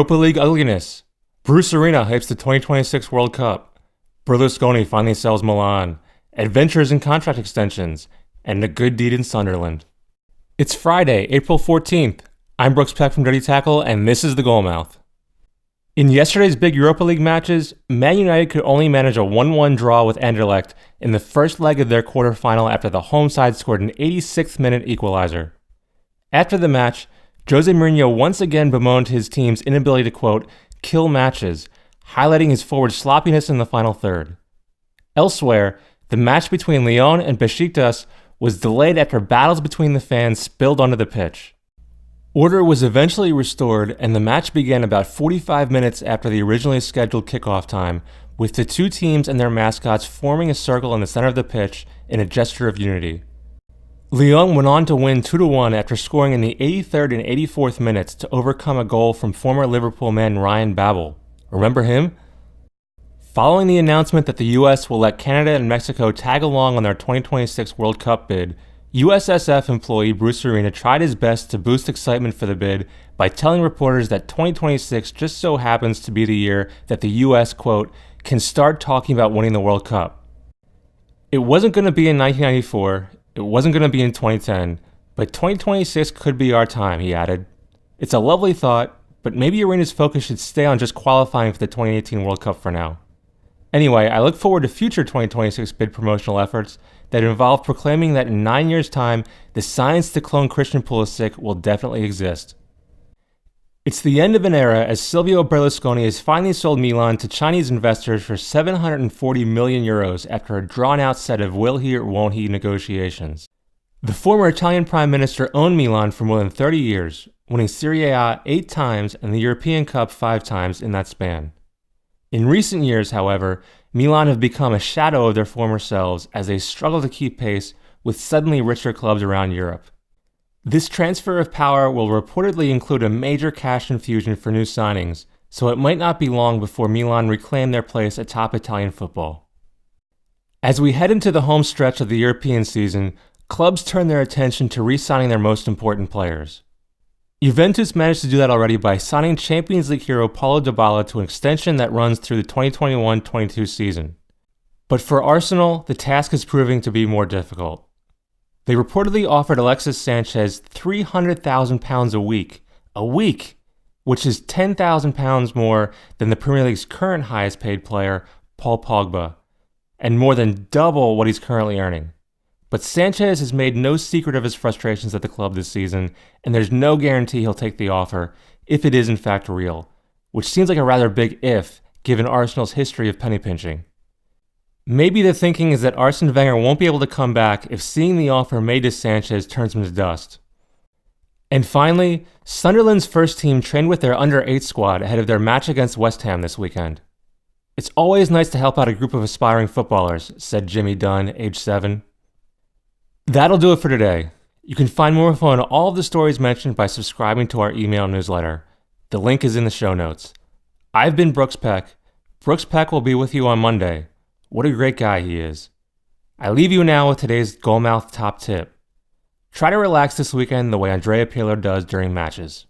Europa League ugliness. Bruce Arena hypes the 2026 World Cup. Berlusconi finally sells Milan. Adventures in contract extensions. And a good deed in Sunderland. It's Friday, April 14th. I'm Brooks Peck from Dirty Tackle, and this is the Goalmouth. In yesterday's big Europa League matches, Man United could only manage a 1-1 draw with Anderlecht in the first leg of their quarterfinal after the home side scored an 86th minute equalizer. After the match, Jose Mourinho once again bemoaned his team's inability to, quote, kill matches, highlighting his forward sloppiness in the final third. Elsewhere, the match between Lyon and Besiktas was delayed after battles between the fans spilled onto the pitch. Order was eventually restored, and the match began about 45 minutes after the originally scheduled kickoff time, with the two teams and their mascots forming a circle in the center of the pitch in a gesture of unity. Lyon went on to win 2-1 after scoring in the 83rd and 84th minutes to overcome a goal from former Liverpool man Ryan Babel. Remember him? Following the announcement that the US will let Canada and Mexico tag along on their 2026 World Cup bid, USSF employee Bruce Arena tried his best to boost excitement for the bid by telling reporters that 2026 just so happens to be the year that the US, quote, can start talking about winning the World Cup. It wasn't going to be in 1994, it wasn't going to be in 2010, but 2026 could be our time, he added. It's a lovely thought, but maybe Arena's focus should stay on just qualifying for the 2018 World Cup for now. Anyway, I look forward to future 2026 bid promotional efforts that involve proclaiming that in 9 years' time, the science to clone Christian Pulisic will definitely exist. It's the end of an era as Silvio Berlusconi has finally sold Milan to Chinese investors for 740 million euros after a drawn-out set of will he or won't he negotiations. The former Italian Prime Minister owned Milan for more than 30 years, winning Serie A 8 times and the European Cup 5 times in that span. In recent years, however, Milan have become a shadow of their former selves as they struggle to keep pace with suddenly richer clubs around Europe. This transfer of power will reportedly include a major cash infusion for new signings, so it might not be long before Milan reclaim their place atop Italian football. As we head into the home stretch of the European season, clubs turn their attention to re-signing their most important players. Juventus managed to do that already by signing Champions League hero Paulo Dybala to an extension that runs through the 2021-22 season. But for Arsenal, the task is proving to be more difficult. They reportedly offered Alexis Sanchez £300,000 a week, which is £10,000 more than the Premier League's current highest paid player, Paul Pogba, and more than double what he's currently earning. But Sanchez has made no secret of his frustrations at the club this season, and there's no guarantee he'll take the offer, if it is in fact real, which seems like a rather big if, given Arsenal's history of penny pinching. Maybe the thinking is that Arsene Wenger won't be able to come back if seeing the offer made to Sanchez turns him to dust. And finally, Sunderland's first team trained with their under-8 squad ahead of their match against West Ham this weekend. It's always nice to help out a group of aspiring footballers, said Jimmy Dunn, age 7. That'll do it for today. You can find more info on all of the stories mentioned by subscribing to our email newsletter. The link is in the show notes. I've been Brooks Peck. Brooks Peck will be with you on Monday. What a great guy he is. I leave you now with today's Goalmouth top tip. Try to relax this weekend the way Andrea Pirlo does during matches.